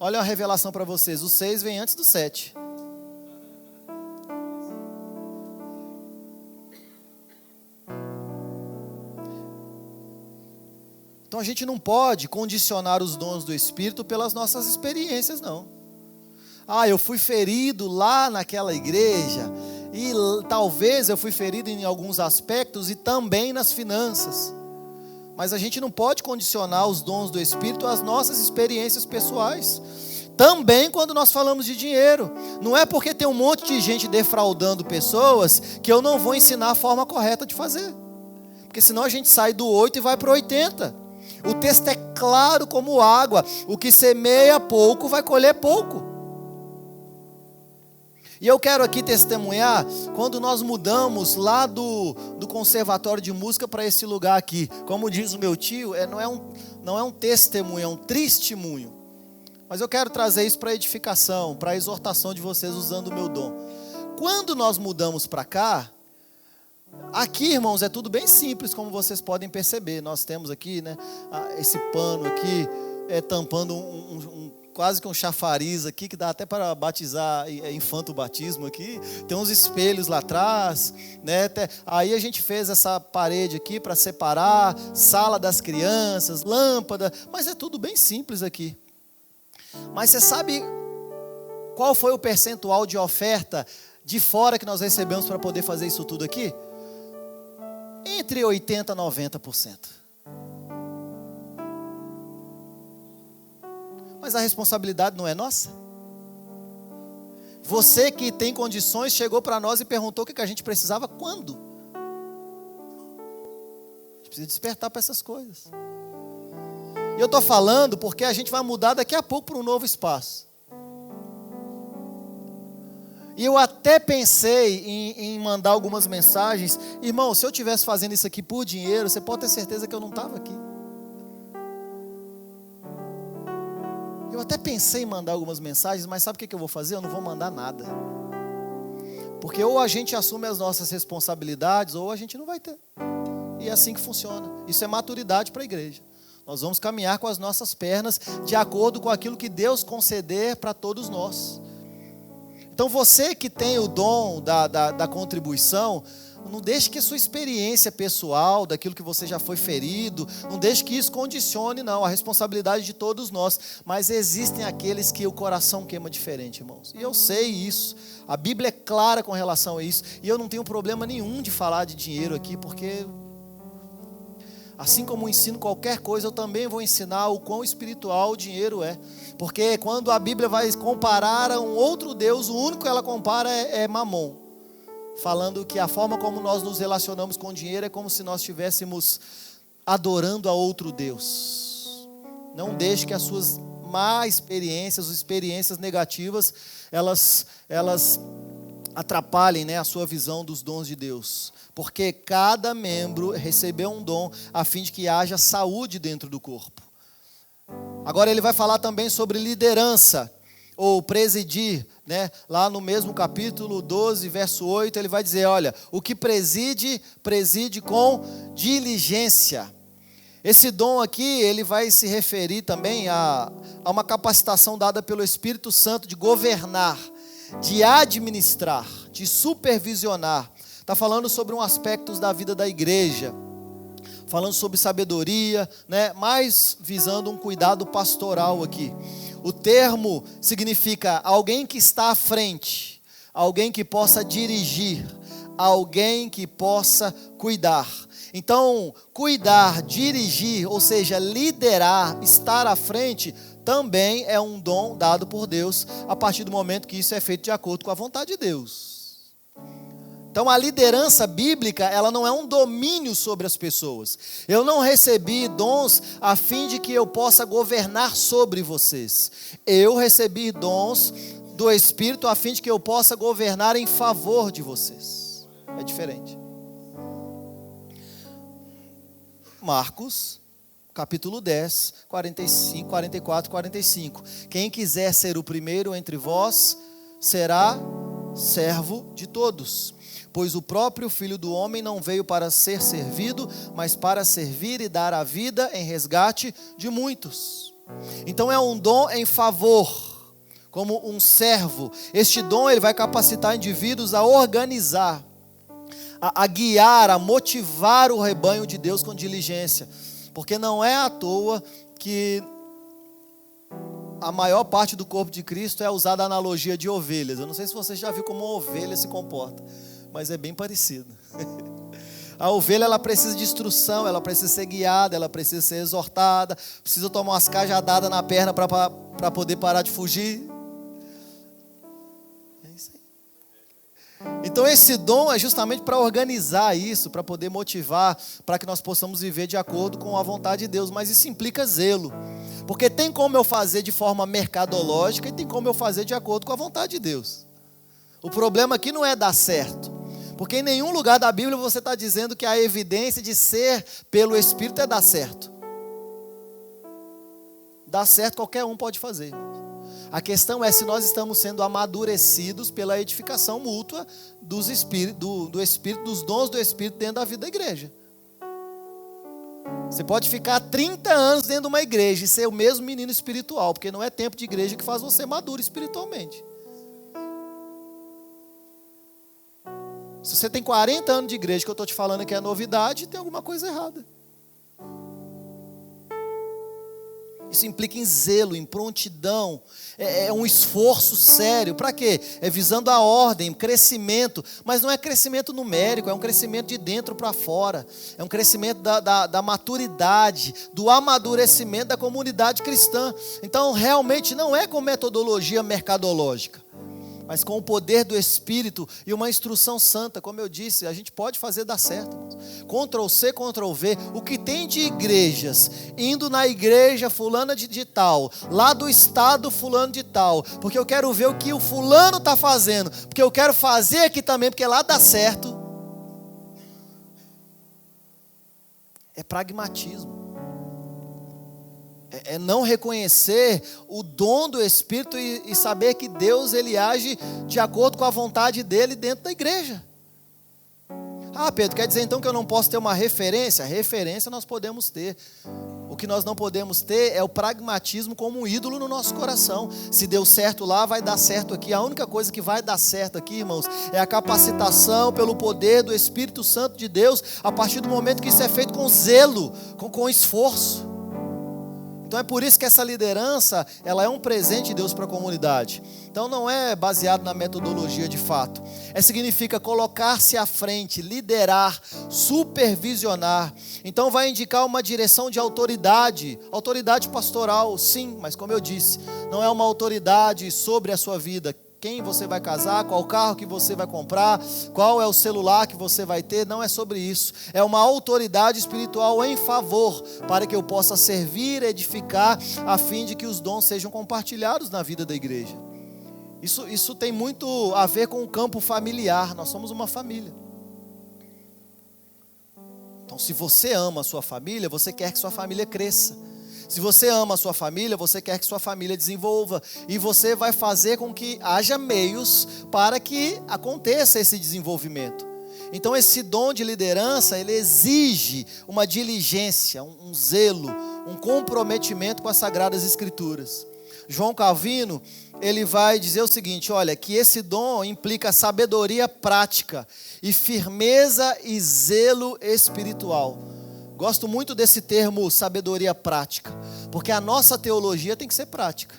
Olha a revelação para vocês, o 6 vem antes do 7. Então a gente não pode condicionar os dons do Espírito pelas nossas experiências, não. Eu fui ferido lá naquela igreja, e talvez eu fui ferido em alguns aspectos e também nas finanças. Mas a gente não pode condicionar os dons do Espírito às nossas experiências pessoais. Também quando nós falamos de dinheiro. Não é porque tem um monte de gente defraudando pessoas que eu não vou ensinar a forma correta de fazer. Porque senão a gente sai do 8 e vai para o 80. O texto é claro como água. O que semeia pouco vai colher pouco. E eu quero aqui testemunhar, quando nós mudamos lá do conservatório de música para esse lugar aqui. Como diz o meu tio, não é um testemunho, é um testemunho. Mas eu quero trazer isso para edificação, para exortação de vocês usando o meu dom. Quando nós mudamos para cá, Aqui, irmãos, é tudo bem simples, como vocês podem perceber. Nós temos aqui, né, esse pano aqui, tampando quase que um chafariz aqui, que dá até para batizar, infanto batismo aqui. Tem uns espelhos lá atrás, né? Aí a gente fez essa parede aqui para separar, sala das crianças, lâmpada, mas é tudo bem simples aqui. Mas você sabe qual foi o percentual de oferta de fora que nós recebemos para poder fazer isso tudo aqui? Entre 80% e 90%. Mas a responsabilidade não é nossa? Você que tem condições chegou para nós e perguntou o que a gente precisava quando? A gente precisa despertar para essas coisas. E eu estou falando porque a gente vai mudar daqui a pouco para um novo espaço. E eu até pensei em mandar algumas mensagens. Irmão, se eu estivesse fazendo isso aqui por dinheiro, você pode ter certeza que eu não estava aqui. Eu até pensei em mandar algumas mensagens, mas sabe o que eu vou fazer? Eu não vou mandar nada. Porque ou a gente assume as nossas responsabilidades, ou a gente não vai ter. E é assim que funciona. Isso é maturidade para a igreja. Nós vamos caminhar com as nossas pernas de acordo com aquilo que Deus conceder para todos nós. Então você que tem o dom da contribuição, não deixe que a sua experiência pessoal, daquilo que você já foi ferido, não deixe que isso condicione não, a responsabilidade de todos nós. Mas existem aqueles que o coração queima diferente, irmãos. E eu sei isso, a Bíblia é clara com relação a isso. E eu não tenho problema nenhum de falar de dinheiro aqui, porque assim como eu ensino qualquer coisa, eu também vou ensinar o quão espiritual o dinheiro é. Porque quando a Bíblia vai comparar a um outro Deus, o único que ela compara é Mamon. Falando que a forma como nós nos relacionamos com o dinheiro é como se nós estivéssemos adorando a outro Deus. Não deixe que as suas má experiências, as experiências negativas, elas atrapalhem, né, a sua visão dos dons de Deus. Porque cada membro recebeu um dom a fim de que haja saúde dentro do corpo. Agora ele vai falar também sobre liderança, ou presidir, né? Lá no mesmo capítulo 12, verso 8, ele vai dizer, olha, o que preside com diligência. Esse dom aqui, ele vai se referir também a uma capacitação dada pelo Espírito Santo de governar, de administrar, de supervisionar. Está falando sobre um aspecto da vida da igreja, falando sobre sabedoria, né? Mais visando um cuidado pastoral aqui. O termo significa alguém que está à frente, alguém que possa dirigir, alguém que possa cuidar. Então, cuidar, dirigir, ou seja, liderar, estar à frente, também é um dom dado por Deus, a partir do momento que isso é feito de acordo com a vontade de Deus. Então a liderança bíblica, ela não é um domínio sobre as pessoas. Eu não recebi dons a fim de que eu possa governar sobre vocês. Eu recebi dons do Espírito a fim de que eu possa governar em favor de vocês. É diferente. Marcos, capítulo 10, 45, 44, 45. Quem quiser ser o primeiro entre vós, será servo de todos. Pois o próprio Filho do Homem não veio para ser servido, mas para servir e dar a vida em resgate de muitos. Então é um dom em favor, como um servo. Este dom ele vai capacitar indivíduos a organizar, a guiar, a motivar o rebanho de Deus com diligência. Porque não é à toa que a maior parte do corpo de Cristo é usada a analogia de ovelhas. Eu não sei se você já viu como uma ovelha se comporta, mas é bem parecido. A ovelha, ela precisa de instrução, ela precisa ser guiada, ela precisa ser exortada, precisa tomar umas cajadadas na perna para poder parar de fugir. É isso aí. Então esse dom é justamente para organizar isso, para poder motivar, para que nós possamos viver de acordo com a vontade de Deus. Mas isso implica zelo, porque tem como eu fazer de forma mercadológica e tem como eu fazer de acordo com a vontade de Deus. O problema aqui não é dar certo, porque em nenhum lugar da Bíblia você está dizendo que a evidência de ser pelo Espírito é dar certo. Dar certo qualquer um pode fazer. A questão é se nós estamos sendo amadurecidos pela edificação mútua dos do Espírito, dos dons do Espírito dentro da vida da igreja. Você pode ficar 30 anos dentro de uma igreja e ser o mesmo menino espiritual, porque não é tempo de igreja que faz você maduro espiritualmente. Se você tem 40 anos de igreja, que eu estou te falando que é novidade, tem alguma coisa errada. Isso implica em zelo, em prontidão, é um esforço sério. Para quê? É visando a ordem, crescimento, mas não é crescimento numérico, é um crescimento de dentro para fora, é um crescimento da maturidade, do amadurecimento da comunidade cristã. Então realmente não é com metodologia mercadológica, mas com o poder do Espírito e uma instrução santa. Como eu disse, a gente pode fazer dar certo. Ctrl+C, Ctrl+V. O que tem de igrejas, indo na igreja fulana de tal, lá do estado fulano de tal, porque eu quero ver o que o fulano está fazendo, porque eu quero fazer aqui também, porque lá dá certo. É pragmatismo. É não reconhecer o dom do Espírito e saber que Deus ele age de acordo com a vontade dele dentro da igreja. Ah, Pedro, quer dizer então que eu não posso ter uma referência? Referência nós podemos ter. O que nós não podemos ter é o pragmatismo como um ídolo no nosso coração. Se deu certo lá, vai dar certo aqui. A única coisa que vai dar certo aqui, irmãos, é a capacitação pelo poder do Espírito Santo de Deus, a partir do momento que isso é feito com zelo, com esforço. Então é por isso que essa liderança, ela é um presente de Deus para a comunidade. Então não é baseado na metodologia de fato. Significa colocar-se à frente, liderar, supervisionar. Então vai indicar uma direção de autoridade pastoral, sim, mas como eu disse, não é uma autoridade sobre a sua vida. Quem você vai casar, qual carro que você vai comprar, qual é o celular que você vai ter, não é sobre isso. É uma autoridade espiritual em favor, para que eu possa servir, edificar, a fim de que os dons sejam compartilhados na vida da igreja. Isso tem muito a ver com o campo familiar, nós somos uma família. Então se você ama a sua família, você quer que sua família cresça. Se você ama a sua família, você quer que sua família desenvolva. E você vai fazer com que haja meios para que aconteça esse desenvolvimento. Então esse dom de liderança, ele exige uma diligência, um zelo, um comprometimento com as Sagradas Escrituras. João Calvino, ele vai dizer o seguinte, olha, que esse dom implica sabedoria prática e firmeza e zelo espiritual. Gosto muito desse termo sabedoria prática, porque a nossa teologia tem que ser prática.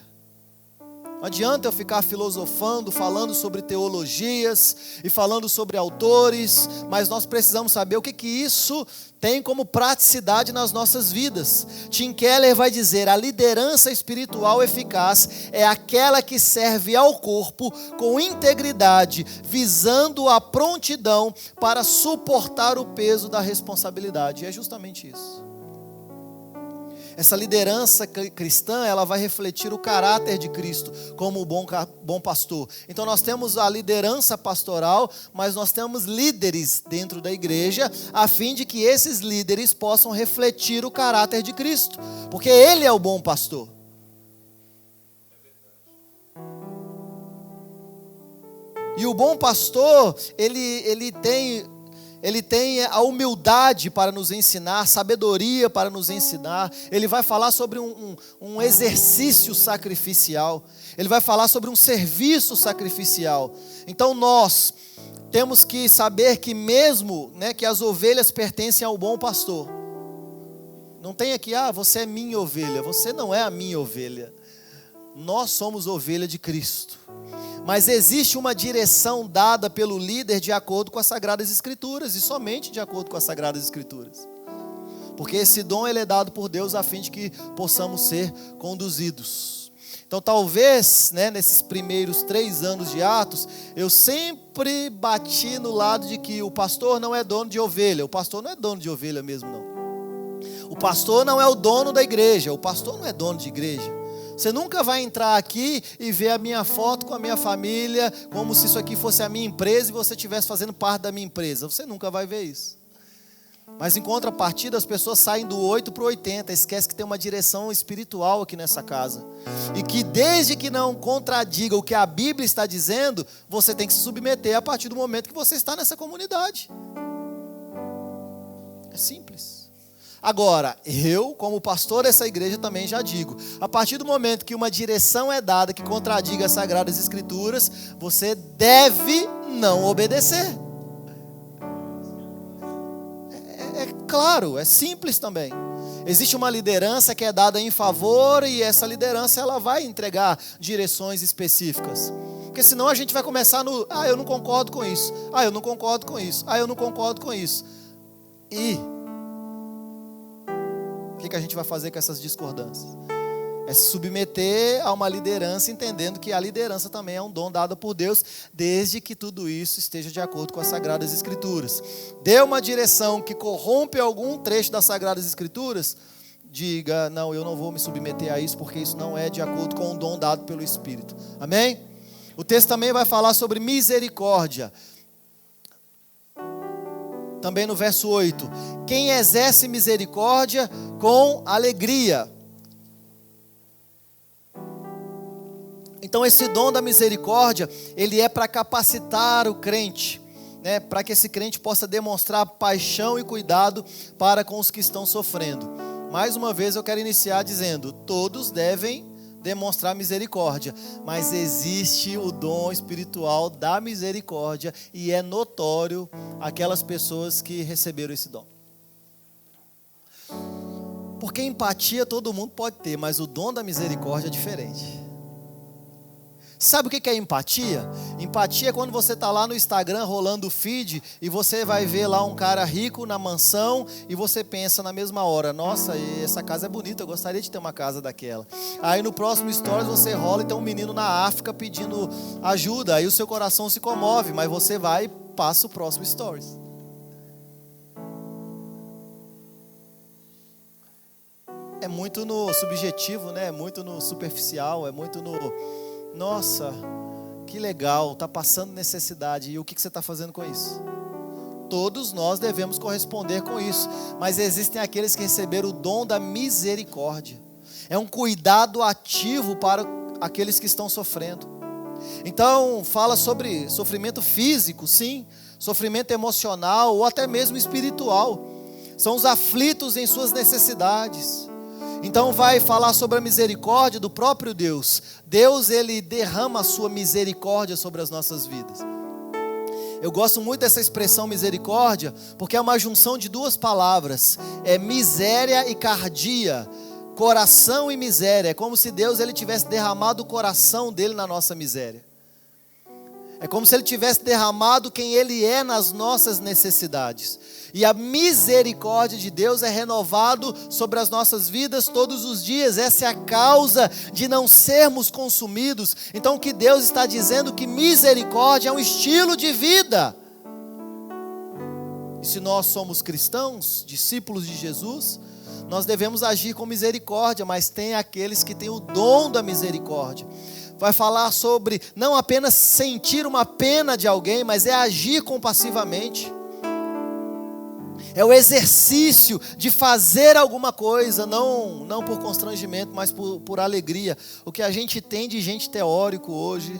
Não adianta eu ficar filosofando, falando sobre teologias e falando sobre autores, mas nós precisamos saber o que isso tem como praticidade nas nossas vidas. Tim Keller vai dizer, a liderança espiritual eficaz é aquela que serve ao corpo com integridade, visando a prontidão para suportar o peso da responsabilidade. E é justamente isso. Essa liderança cristã, ela vai refletir o caráter de Cristo como o bom pastor. Então nós temos a liderança pastoral, mas nós temos líderes dentro da igreja, a fim de que esses líderes possam refletir o caráter de Cristo, porque Ele é o bom pastor. E o bom pastor, ele tem a humildade para nos ensinar, sabedoria para nos ensinar. Ele vai falar sobre um exercício sacrificial. Ele vai falar sobre um serviço sacrificial. Então nós temos que saber que mesmo, que as ovelhas pertencem ao bom pastor. Não tem aqui, você é minha ovelha. Você não é a minha ovelha. Nós somos ovelha de Cristo. Mas existe uma direção dada pelo líder de acordo com as Sagradas Escrituras, e somente de acordo com as Sagradas Escrituras. Porque esse dom ele é dado por Deus a fim de que possamos ser conduzidos. Então talvez, nesses primeiros 3 anos de Atos, eu sempre bati no lado de que o pastor não é dono de ovelha. O pastor não é dono de ovelha mesmo, não. O pastor não é o dono da igreja, o pastor não é dono de igreja. Você nunca vai entrar aqui e ver a minha foto com a minha família, como se isso aqui fosse a minha empresa e você estivesse fazendo parte da minha empresa. Você nunca vai ver isso. Mas em contrapartida, as pessoas saem do 8 para o 80, esquece que tem uma direção espiritual aqui nessa casa. E que desde que não contradiga o que a Bíblia está dizendo, você tem que se submeter a partir do momento que você está nessa comunidade. É simples. Agora, eu, como pastor dessa igreja, também já digo, a partir do momento que uma direção é dada que contradiga as Sagradas Escrituras, você deve não obedecer. É claro, é simples também. Existe uma liderança que é dada em favor e essa liderança ela vai entregar direções específicas. Porque senão a gente vai começar no, eu não concordo com isso, eu não concordo com isso, eu não concordo com isso. E o que a gente vai fazer com essas discordâncias? É se submeter a uma liderança, entendendo que a liderança também é um dom dado por Deus, desde que tudo isso esteja de acordo com as Sagradas Escrituras. Dê uma direção que corrompe algum trecho das Sagradas Escrituras, diga, não, eu não vou me submeter a isso, porque isso não é de acordo com o dom dado pelo Espírito. Amém? O texto também vai falar sobre misericórdia. Também no verso 8, quem exerce misericórdia com alegria. Então esse dom da misericórdia, ele é para capacitar o crente, né, para que esse crente possa demonstrar paixão e cuidado para com os que estão sofrendo. Mais uma vez eu quero iniciar dizendo, todos devem demonstrar misericórdia, mas existe o dom espiritual da misericórdia e é notório aquelas pessoas que receberam esse dom. Porque empatia todo mundo pode ter, mas o dom da misericórdia é diferente. Sabe o que é empatia? Empatia é quando você está lá no Instagram rolando o feed e você vai ver lá um cara rico na mansão e você pensa na mesma hora, nossa, essa casa é bonita, eu gostaria de ter uma casa daquela. Aí no próximo stories você rola e tem um menino na África pedindo ajuda, aí o seu coração se comove, mas você vai e passa o próximo stories. É muito no subjetivo, né? É muito no superficial, é muito no... Nossa, que legal, está passando necessidade. E o que você está fazendo com isso? Todos nós devemos corresponder com isso. Mas existem aqueles que receberam o dom da misericórdia. É um cuidado ativo para aqueles que estão sofrendo. Então, fala sobre sofrimento físico, sim. Sofrimento emocional ou até mesmo espiritual. São os aflitos em suas necessidades. Então vai falar sobre a misericórdia do próprio Deus. Deus, ele derrama a sua misericórdia sobre as nossas vidas. Eu gosto muito dessa expressão misericórdia, porque é uma junção de duas palavras. É miséria e cardia. Coração e miséria. É como se Deus ele tivesse derramado o coração dele na nossa miséria. É como se ele tivesse derramado quem ele é nas nossas necessidades. E a misericórdia de Deus é renovado sobre as nossas vidas todos os dias. Essa é a causa de não sermos consumidos. Então o que Deus está dizendo que misericórdia é um estilo de vida. E se nós somos cristãos, discípulos de Jesus, nós devemos agir com misericórdia, mas tem aqueles que têm o dom da misericórdia. Vai falar sobre não apenas sentir uma pena de alguém, mas é agir compassivamente. É o exercício de fazer alguma coisa, não por constrangimento, mas por alegria. O que a gente tem de gente teórico hoje,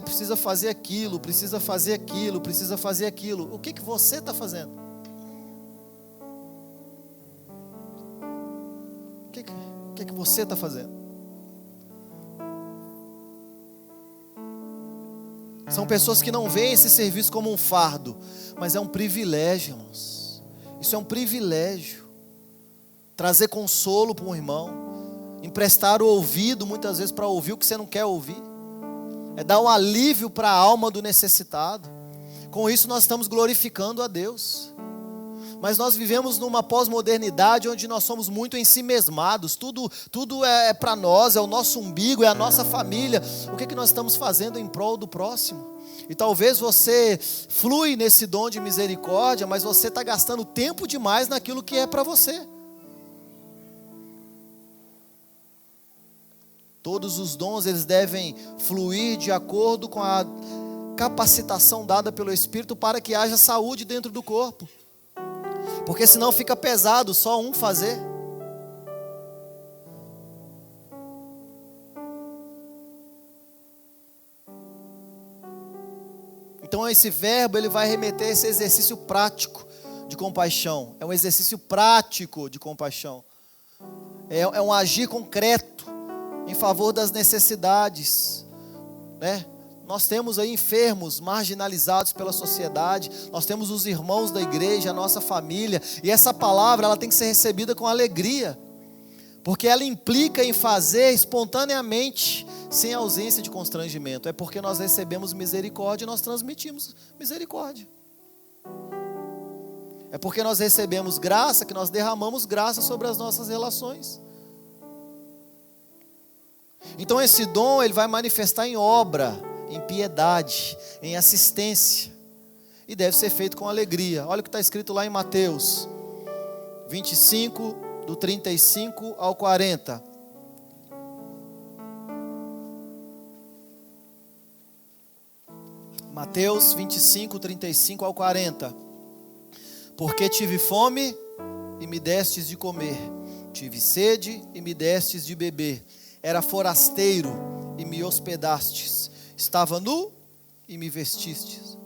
precisa fazer aquilo, precisa fazer aquilo, precisa fazer aquilo. O que você está fazendo? O que você está fazendo? São pessoas que não veem esse serviço como um fardo, mas é um privilégio, irmãos. Isso é um privilégio. Trazer consolo para um irmão, emprestar o ouvido muitas vezes para ouvir o que você não quer ouvir. É dar um alívio para a alma do necessitado. Com isso nós estamos glorificando a Deus. Mas nós vivemos numa pós-modernidade onde nós somos muito ensimesmados. Tudo é para nós, é o nosso umbigo, é a nossa família. O que nós estamos fazendo em prol do próximo? E talvez você flui nesse dom de misericórdia, mas você está gastando tempo demais naquilo que é para você. Todos os dons eles devem fluir de acordo com a capacitação dada pelo Espírito para que haja saúde dentro do corpo. Porque senão fica pesado só um fazer. Então esse verbo, ele vai remeter a esse exercício prático de compaixão. É um exercício prático de compaixão. É um agir concreto em favor das necessidades, né? Nós temos aí enfermos, marginalizados pela sociedade. Nós temos os irmãos da igreja, a nossa família. E essa palavra, ela tem que ser recebida com alegria. Porque ela implica em fazer espontaneamente, sem ausência de constrangimento. É porque nós recebemos misericórdia e nós transmitimos misericórdia. É porque nós recebemos graça que nós derramamos graça sobre as nossas relações. Então esse dom, ele vai manifestar em obra, em piedade, em assistência. E deve ser feito com alegria. Olha o que está escrito lá em Mateus 25, do 35 ao 40. Mateus 25, 35 ao 40. Porque tive fome e me destes de comer. Tive sede e me destes de beber. Era forasteiro e me hospedastes. Estava nu e me vestistes.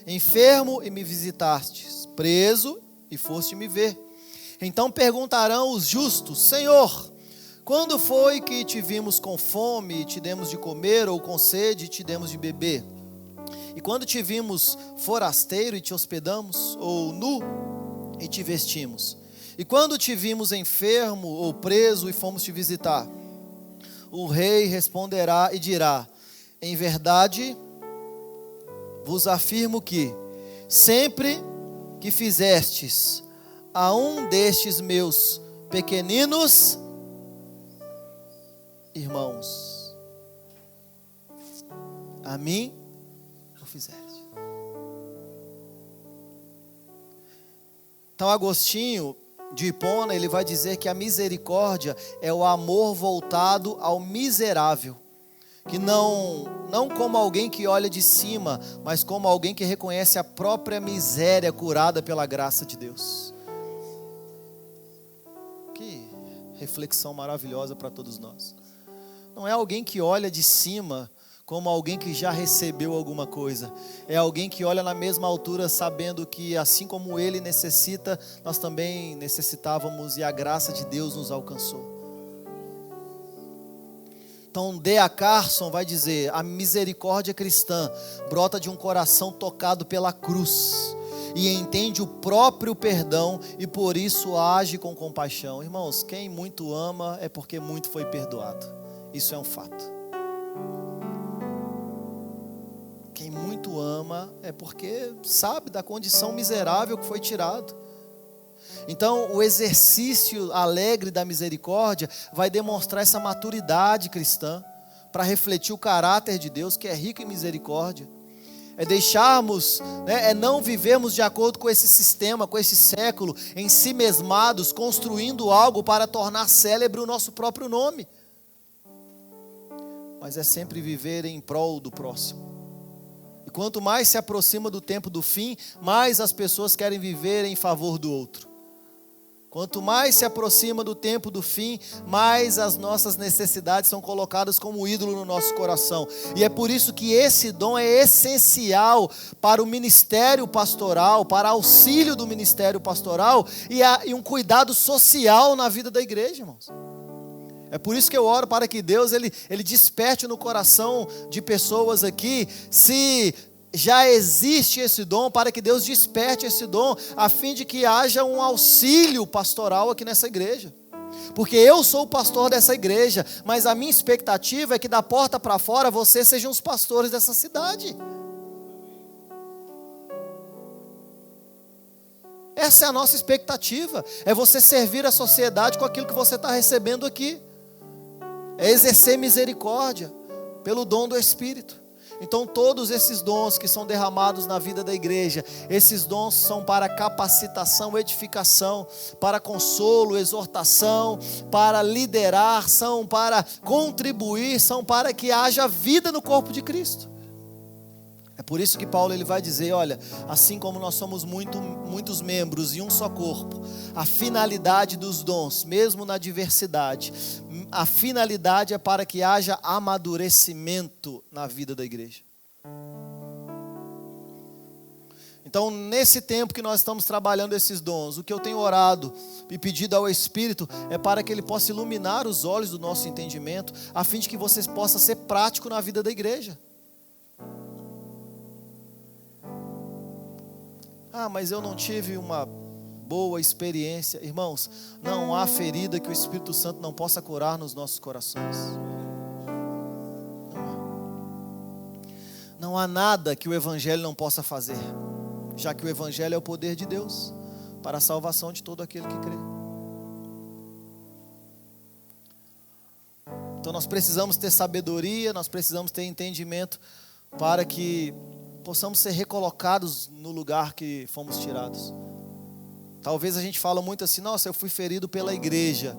Enfermo e me visitastes. Preso e foste me ver. Então perguntarão os justos: Senhor, quando foi que te vimos com fome e te demos de comer, ou com sede e te demos de beber? E quando te vimos forasteiro e te hospedamos, ou nu e te vestimos? E quando te vimos enfermo ou preso e fomos te visitar? O rei responderá e dirá: em verdade vos afirmo que, sempre que fizestes a um destes meus pequeninos irmãos, a mim o fizeste. Então Agostinho de Hipona, ele vai dizer que a misericórdia é o amor voltado ao miserável, que não como alguém que olha de cima, mas como alguém que reconhece a própria miséria curada pela graça de Deus. Que reflexão maravilhosa para todos nós. Não é alguém que olha de cima como alguém que já recebeu alguma coisa. É alguém que olha na mesma altura, sabendo que assim como ele necessita, nós também necessitávamos, e a graça de Deus nos alcançou. Então D.A. Carson vai dizer: a misericórdia cristã brota de um coração tocado pela cruz e entende o próprio perdão, e por isso age com compaixão. Irmãos, quem muito ama é porque muito foi perdoado. Isso é um fato. Quem muito ama é porque sabe da condição miserável que foi tirado. Então o exercício alegre da misericórdia vai demonstrar essa maturidade cristã, para refletir o caráter de Deus, que é rico em misericórdia. É deixarmos, é não vivermos de acordo com esse sistema, com esse século, em si mesmados, construindo algo para tornar célebre o nosso próprio nome. Mas é sempre viver em prol do próximo. E quanto mais se aproxima do tempo do fim, mais as pessoas querem viver em favor do outro. Quanto mais se aproxima do tempo do fim, mais as nossas necessidades são colocadas como ídolo no nosso coração. E é por isso que esse dom é essencial para o ministério pastoral, para auxílio do ministério pastoral e um cuidado social na vida da igreja, irmãos. É por isso que eu oro para que Deus ele desperte no coração de pessoas aqui, se já existe esse dom, para que Deus desperte esse dom, a fim de que haja um auxílio pastoral aqui nessa igreja. Porque eu sou o pastor dessa igreja, mas a minha expectativa é que da porta para fora vocês sejam os pastores dessa cidade. Essa é a nossa expectativa, é você servir a sociedade com aquilo que você está recebendo aqui. É exercer misericórdia pelo dom do Espírito. Então todos esses dons que são derramados na vida da igreja, esses dons são para capacitação, edificação, para consolo, exortação, para liderar, são para contribuir, são para que haja vida no corpo de Cristo. É por isso que Paulo ele vai dizer, olha, assim como nós somos muitos membros e um só corpo, a finalidade dos dons, mesmo na diversidade, a finalidade é para que haja amadurecimento na vida da igreja. Então, nesse tempo que nós estamos trabalhando esses dons, o que eu tenho orado e pedido ao Espírito é para que Ele possa iluminar os olhos do nosso entendimento, a fim de que vocês possam ser práticos na vida da igreja. Ah, mas eu não tive uma boa experiência. Irmãos, não há ferida que o Espírito Santo não possa curar nos nossos corações. Não há nada que o Evangelho não possa fazer, já que o Evangelho é o poder de Deus para a salvação de todo aquele que crê. Então nós precisamos ter sabedoria, nós precisamos ter entendimento para que possamos ser recolocados no lugar que fomos tirados. Talvez a gente fala muito assim, nossa, eu fui ferido pela igreja.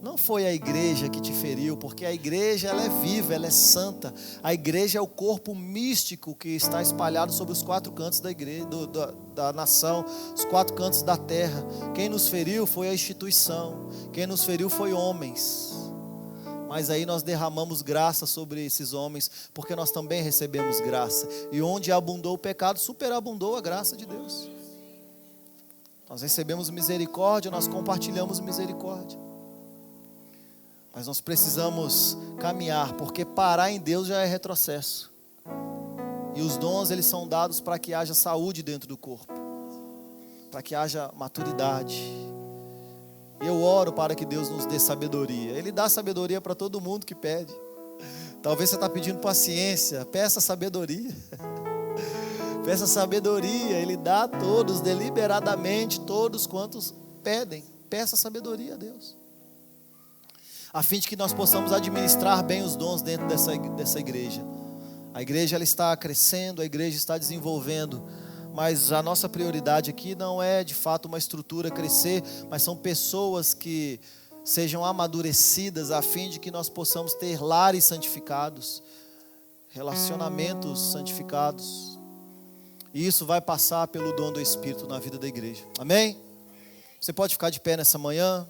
Não foi a igreja que te feriu, porque a igreja ela é viva, ela é santa. A igreja é o corpo místico que está espalhado sobre os 4 cantos da igreja, da nação, os 4 cantos da terra. Quem nos feriu foi a instituição, quem nos feriu foi homens. Mas aí nós derramamos graça sobre esses homens, porque nós também recebemos graça. E onde abundou o pecado, superabundou a graça de Deus. Nós recebemos misericórdia, nós compartilhamos misericórdia. Mas nós precisamos caminhar, porque parar em Deus já é retrocesso. E os dons, eles são dados para que haja saúde dentro do corpo, para que haja maturidade. Eu oro para que Deus nos dê sabedoria. Ele dá sabedoria para todo mundo que pede. Talvez você está pedindo paciência, peça sabedoria. Peça sabedoria, Ele dá a todos, deliberadamente, todos quantos pedem. Peça sabedoria a Deus, a fim de que nós possamos administrar bem os dons dentro dessa igreja. A igreja ela está crescendo, a igreja está desenvolvendo, mas a nossa prioridade aqui não é de fato uma estrutura crescer, mas são pessoas que sejam amadurecidas, a fim de que nós possamos ter lares santificados, relacionamentos santificados. E isso vai passar pelo dom do Espírito na vida da igreja. Amém? Você pode ficar de pé nessa manhã.